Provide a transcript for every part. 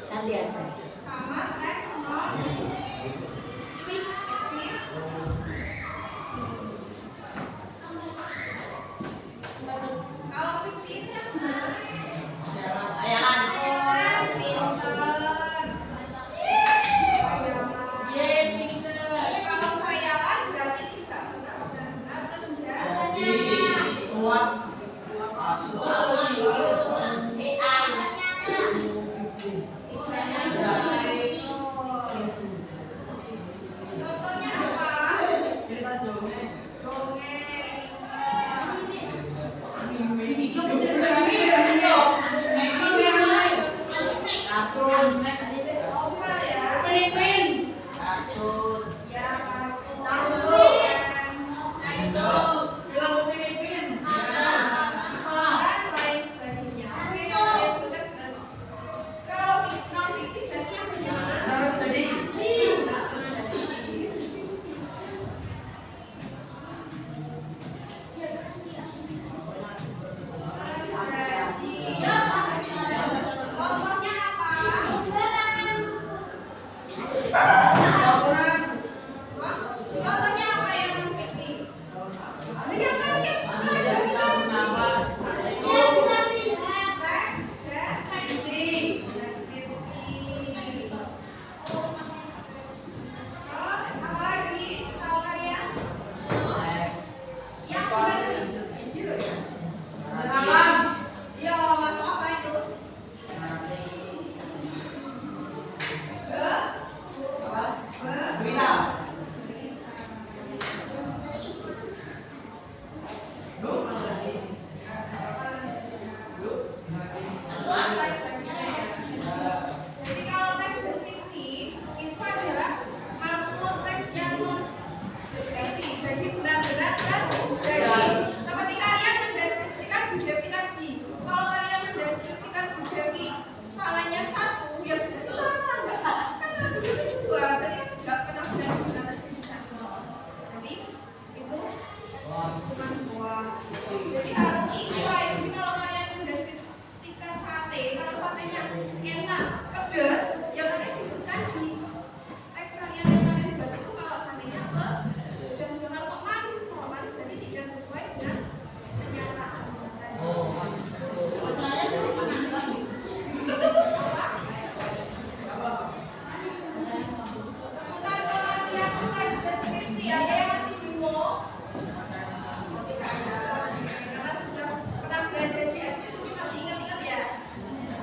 Nanti aja. Sama teks non kalau fiksi itu yang Ayalan. pinter. Kalau khayalan berarti tidak benar-benar terjadi. Kuat. Contohnya apa? Dongeng. Novel ya. Ya, dan lain sebagainya. Oke, yang disebutkan benar kok. Kalau non fiksi berarti yang bagaimana? Contohnya apa? Contohnya apa yang non fiksi? Yang kaget. Terus apa lagi? Tahu kalian? Yang benar video ya. Yo, masuk apa itu? Jadi kalau teks deskripsi itu adalah maksud teks yang non fiksi. Jadi benar-benar terjadi. Seperti kalian mendeskripsikan Bu Devi tadi. Kalau kalian mendeskripsikan Bu Devi palanya 1, ya berarti sama enggak? Karena Bu Devi 2, berarti kan enggak pernah benar-benar terjadi. Jadi itu cuma buat. Jadi harus sesuai. Jadi kalau kalian mendeskripsikan sate, kalau satenya enak, pedas, ya kalian sebutkan di teks kalian yang kalian buat itu kalau satenya pedas. Jangan kok manis, kalau manis berarti tidak sesuai dengan kenyataan tadi. Kita kalau latihan teks deskripsi, ada yang masih bingung? Tidak ada, karena sudah pernah belajar di SD, mungkin masih ingat-ingat ya.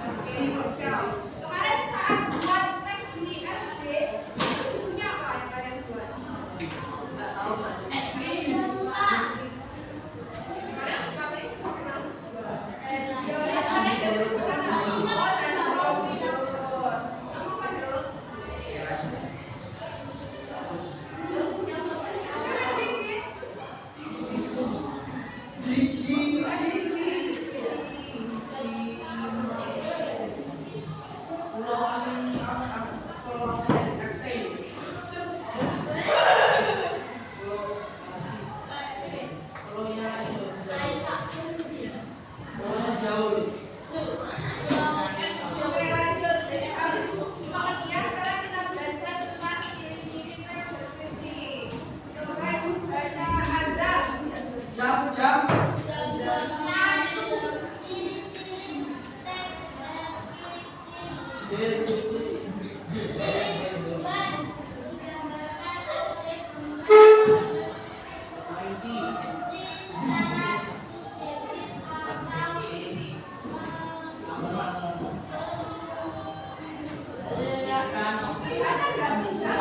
Oke, siap. Kemarin saat buat teks di SD, itu judulnya apa yang kalian buat? Kemarin materi sudah pernah buat. Ya, udah, kalian deskripsikan apa? Dan kombinator. Kamu apa dulu? Yang penting apa lagi? Oke, lanjut. Jadi habis pengertian, sekarang kita belajar tentang ciri-ciri teks deskripsi. Coba baca azab. Jam. Kelihatan nggak bisa?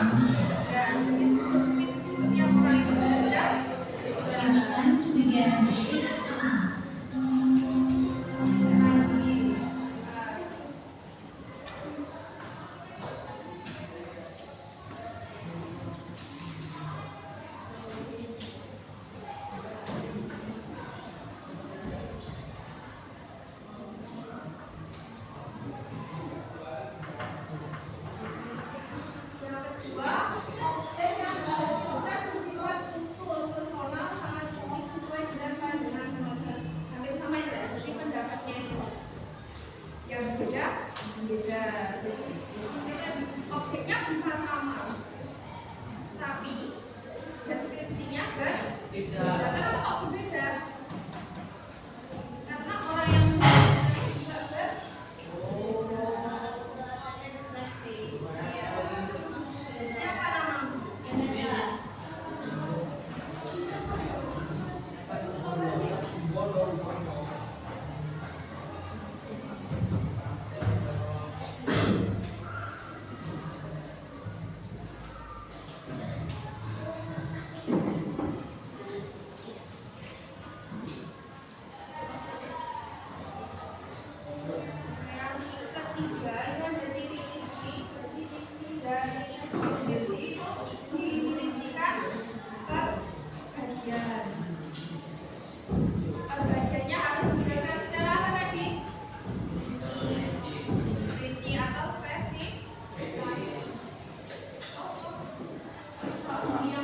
Dan deskripsi setiap orang itu berbeda. It's time to begin the shift. Lagi. Yang kedua, objek yang disebutkan bersifat khusus, personal, sangat unik sesuai dengan pandangan penonton. Hampir sama ya, jadi pendapatnya itu yang beda. Jadi objeknya bisa sama, tapi deskripsinya berbeda. Kenapa kok berbeda? Karena orang yang menggunakannya juga berbeda. Siapa namamu? Yang ketiga, itu ada titik isi. Jadi isi dari deskripsi dirisikan per bagian. Per bagiannya harus dijelaskan secara apa tadi? Rinci atau spesifik. Soalnya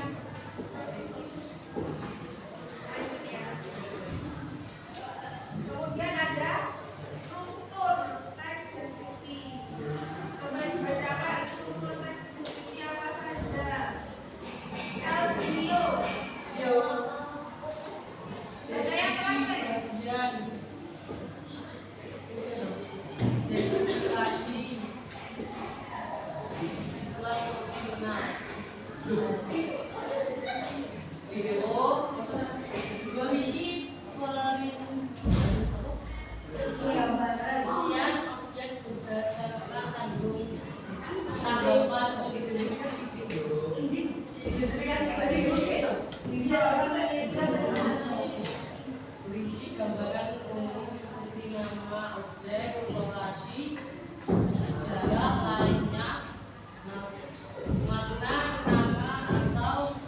lanjut ya. Kemudian ada struktur teks deskripsi. Coba dibacakan struktur teks deskripsi apa saja. LCO. Baca yang pelan. Berisi gambaran umum seperti nama objek, lokasi, sejarah lainnya, makna, nama atau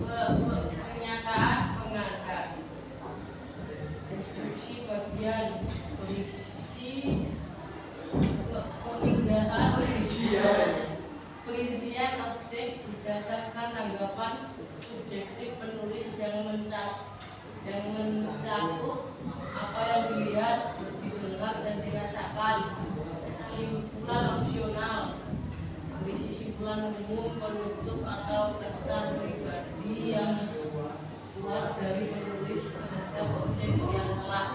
pernyataan pengangkat. Deskripsi bagian berisi pemindahan perincian objek berdasarkan tanggapan subjektif penulis yang mencakup apa yang dilihat, didengar dan dirasakan. Simpulan opsional berisi simpulan umum, penutup atau kesan pribadi yang keluar dari penulis terhadap objek yang telah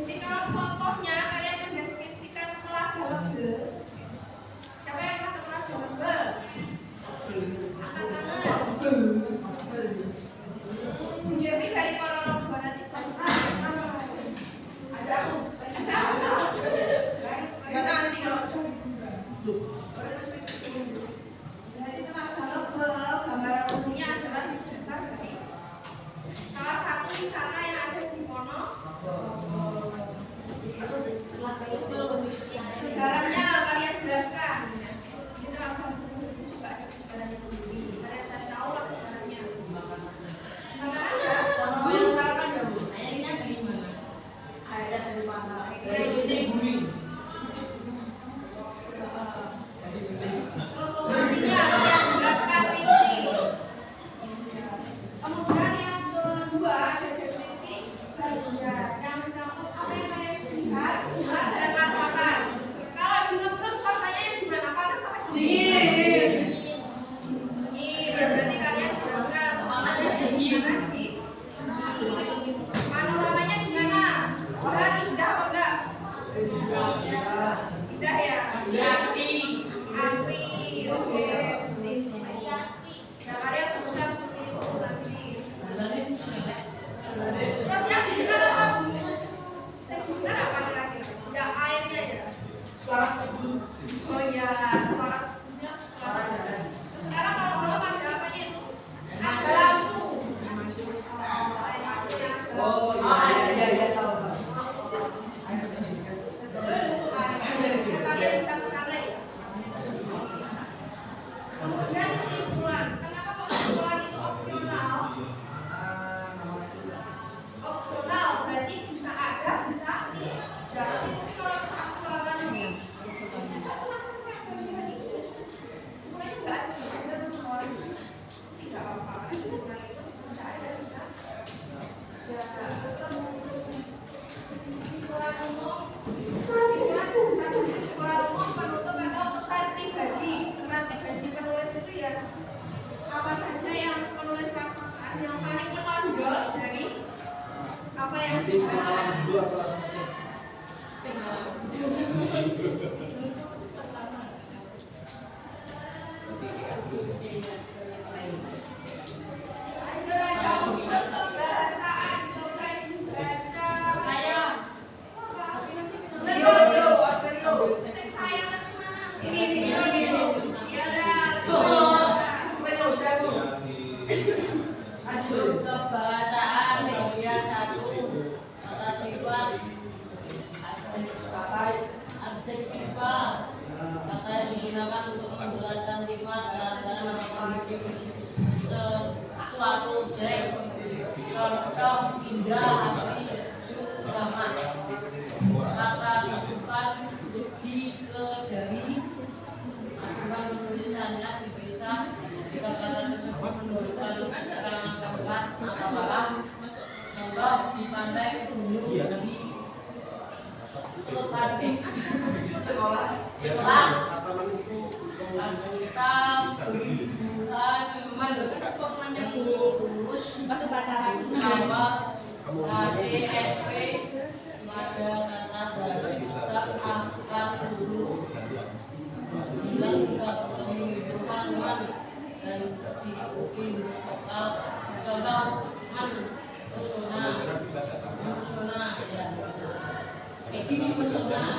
Jadi kalau contohnya kalian mendeskripsikan telaga Lebel. Siapa yang pernah ke telaga Lebel? Angkat tangan. Jadi dari Ponorogo nanti aja aku. Ya nanti kalau dari telaga Lebel gambaran umumnya adalah dasar dari salah satu wisata yang ada di Ponorogo. Sejarahnya kalian jelaskan. Di telaga Lebel itu juga ada sejarahnya sendiri. Kalian cari tahu lah sejarahnya. airnya dari mana? Airnya dari mana? Dari bumi. Indah ya. Yasti. Asri. Oke. Nah, kalian sebutkan seperti itu nanti. Terus yang didengar apa, Bu? Yang didengar apa kira-kira? Ya, airnya ya. Suara setuju. Oh iya, suara sepupunya. Terus sekarang kalau malam ada apanya itu? Ada lampu. Oh, air lampunya ada. Oh iya tahu. Kalian bisa kesana ya. Kemudian kesimpulan. Kenapa kok kesimpulan itu opsional? Opsional berarti bisa ada, bisa tidak. Berarti mungkin orang saat keluaran ini kita cuma sampai bagian ini. Sebenarnya nggak ada sama orang itu. Tidak apa-apa. Kesimpulan itu bisa ada, bisa. Kesimpulan umum. Kesimpulan umum penutup atau pesan pribadi. Pesan pribadi penulis itu ya apa saja yang penulis rasakan yang paling menonjol dari apa yang Pengalaman dulu apa? lanjut untuk pembahasan coba dibaca Rio. Sing saya lagi mana? Ini. Iya dah. Untuk kebahasaan bagian 1 kata sifat adjektiva kata yang digunakan untuk menjelaskan sifat keadaan atau kondisi suatu objek. Contoh indah, asli, sejuk, ramah. Kata sifat lebih ke dari aturan penulisannya dipisah jika kata tersebut menunjukkan keterangan tempat atau barang. Contoh di pantai gunung di Sultan sekolah kita bukan yang tulus masuk pacaran nama ADSP pada kata dasar akan dulu bilang jika bertemu teman-teman dan diikuti lokal. Contoh pesona ya kayak gini pesona.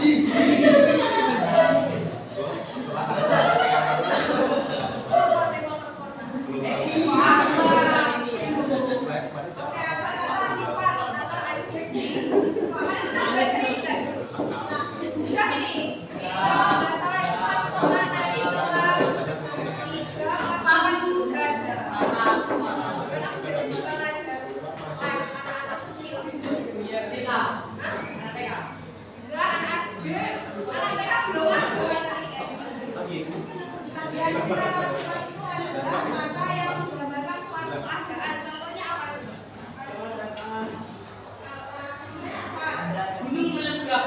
Gunung meledak.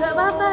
Gak apa-apa.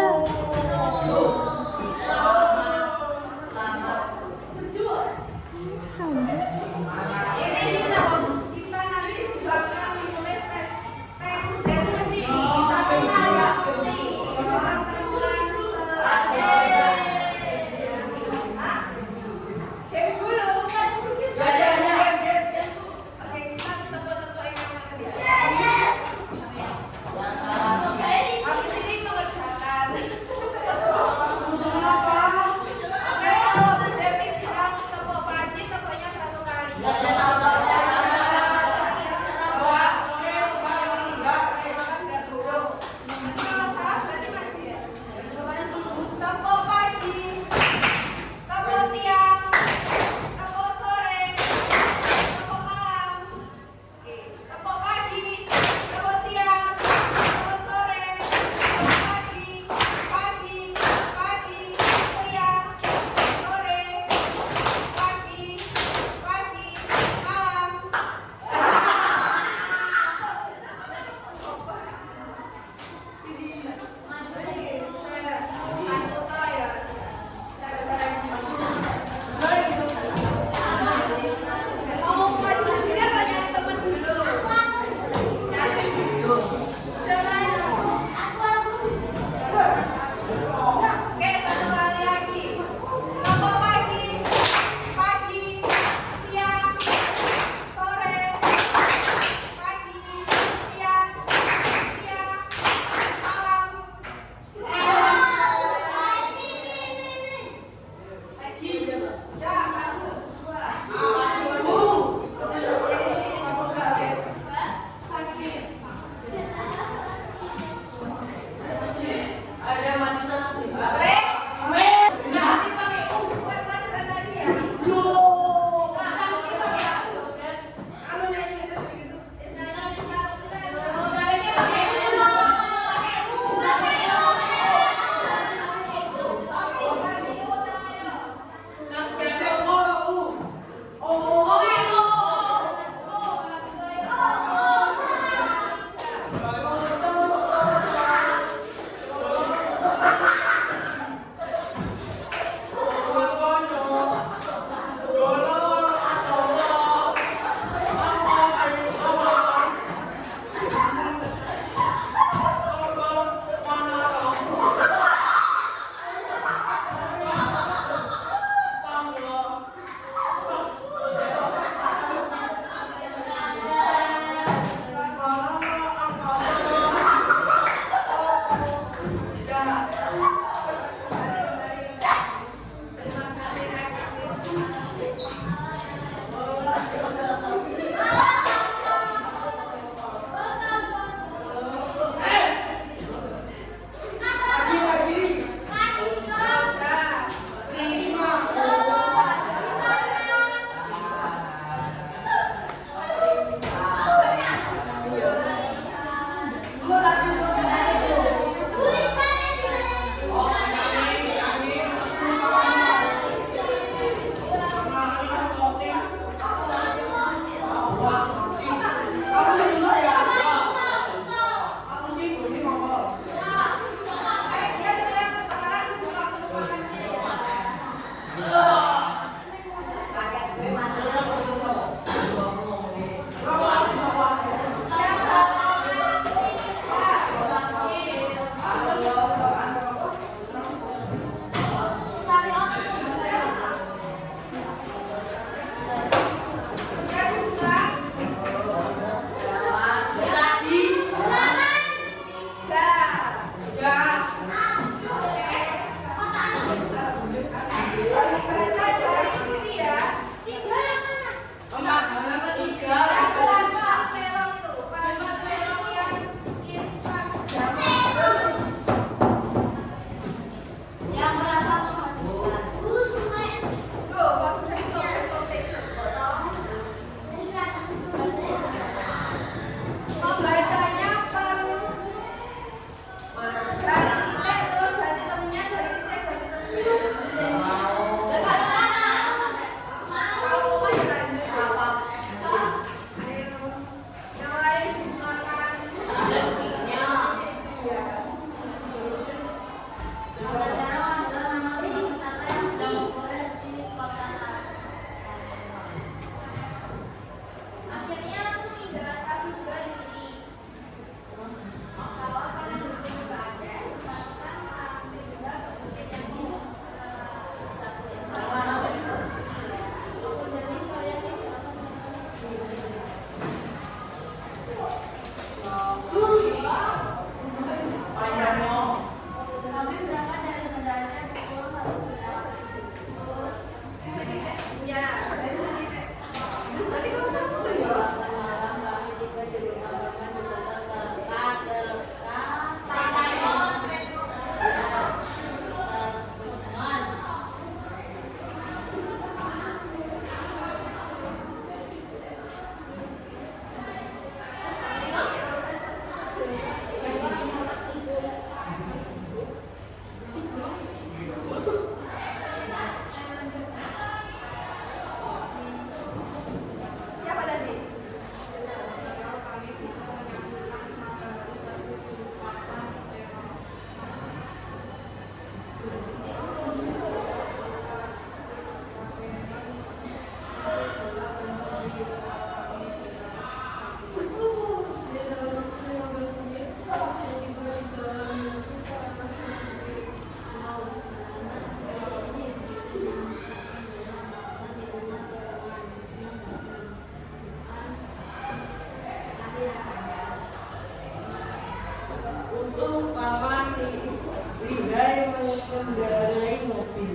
mengendarai mobil.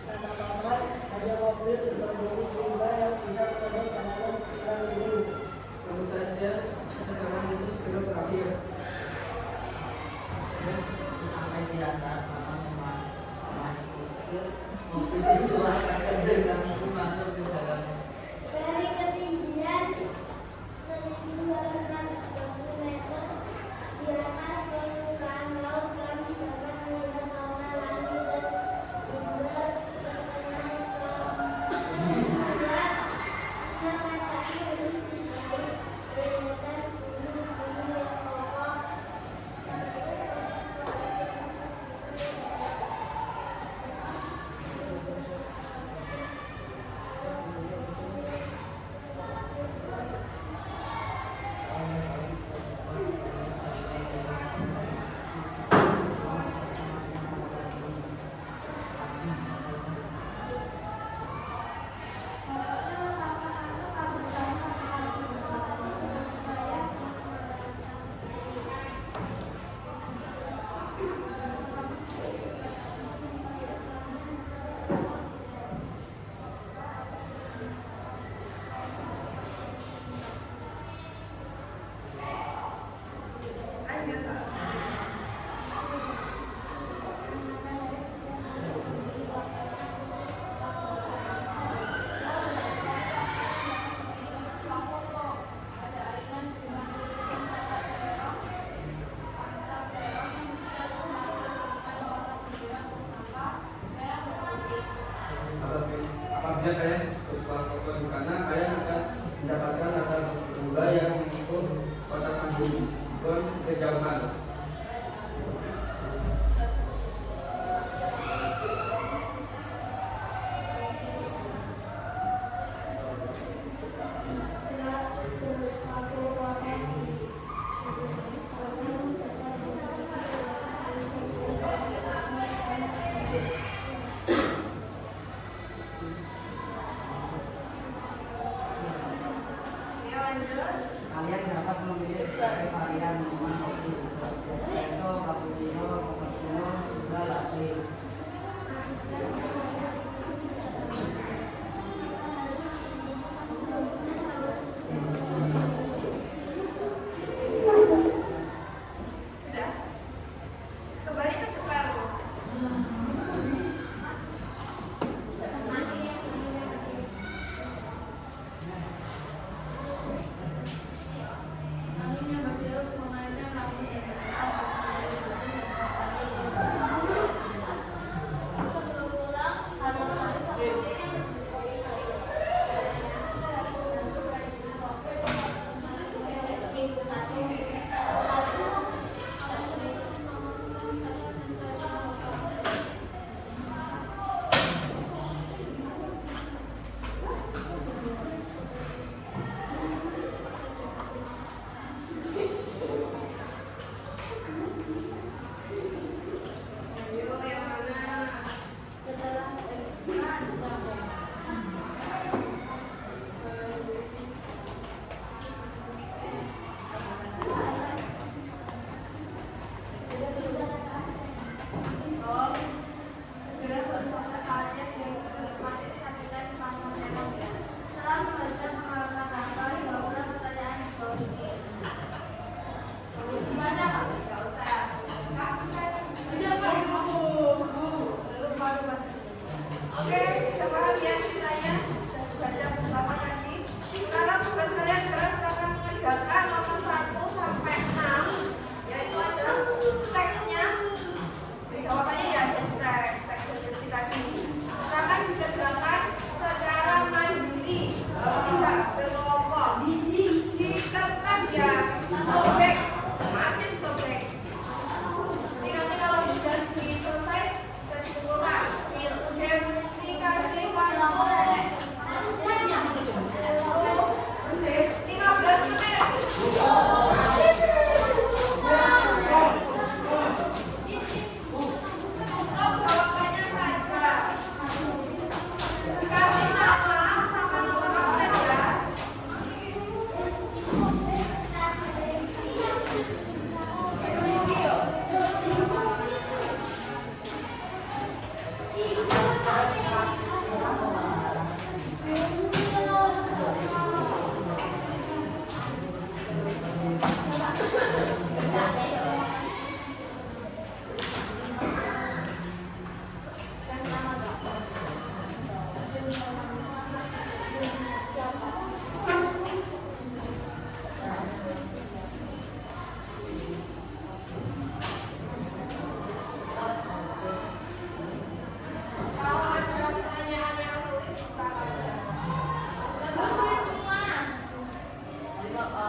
Kata Paman, ada mobil berkondisi prima yang bisa menempuh jalanan sekitar ini. Tentu saja sekarang itu segera berakhir. Sampai di atas mama memang mobil itu lepaskan dengan bunga di dalamnya. Dari ketinggian 1.260 meter di atas permukaan laut, kami dapat melihat warna langit dan bulan setengah bulan yang matahari bersinar, kelihatan gunung-gunung yang kokoh. Lanjut, Pak. Apabila kalian bersuara foto di sana, kalian akan mendapatkan latar bola yang mengukur kotak pandemi kejauhan. Setelah bersuara warna Ya, lanjut. Kalian dapat memilih sebagai varian minuman kopi seperti espresso, cappuccino, cappuccino, hingga latte. Sudah. Kembali ke Jepang. angin yang bertiup mengancam rambut dan sebelum pulang, ada Ayo, yang mana? setelah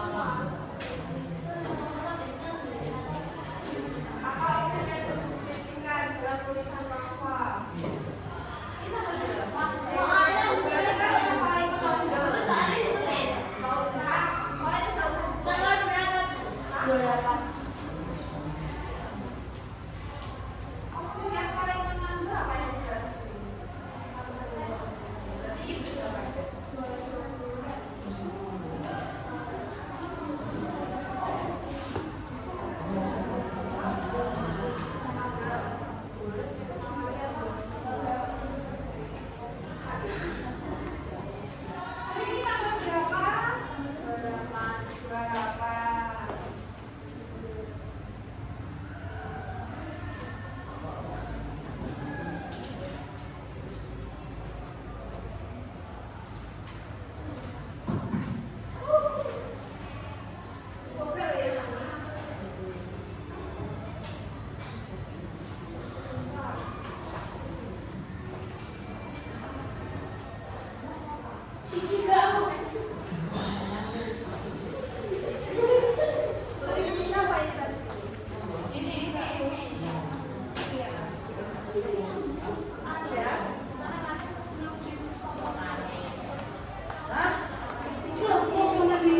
Apa opsi yang didiskusikan dalam tulisan Rafa? Berarti kan yang paling menonjol. Nggak usah, soalnya nggak usah. Opsi yang paling menonjol apa yang didasari? Berarti itu jawabannya. Hari ini tanggal berapa? 28. Sopir ya nanti. Cici kamu. Ini apa ini tadi? Iya. Ada. Hah? Itu lah fotonya di.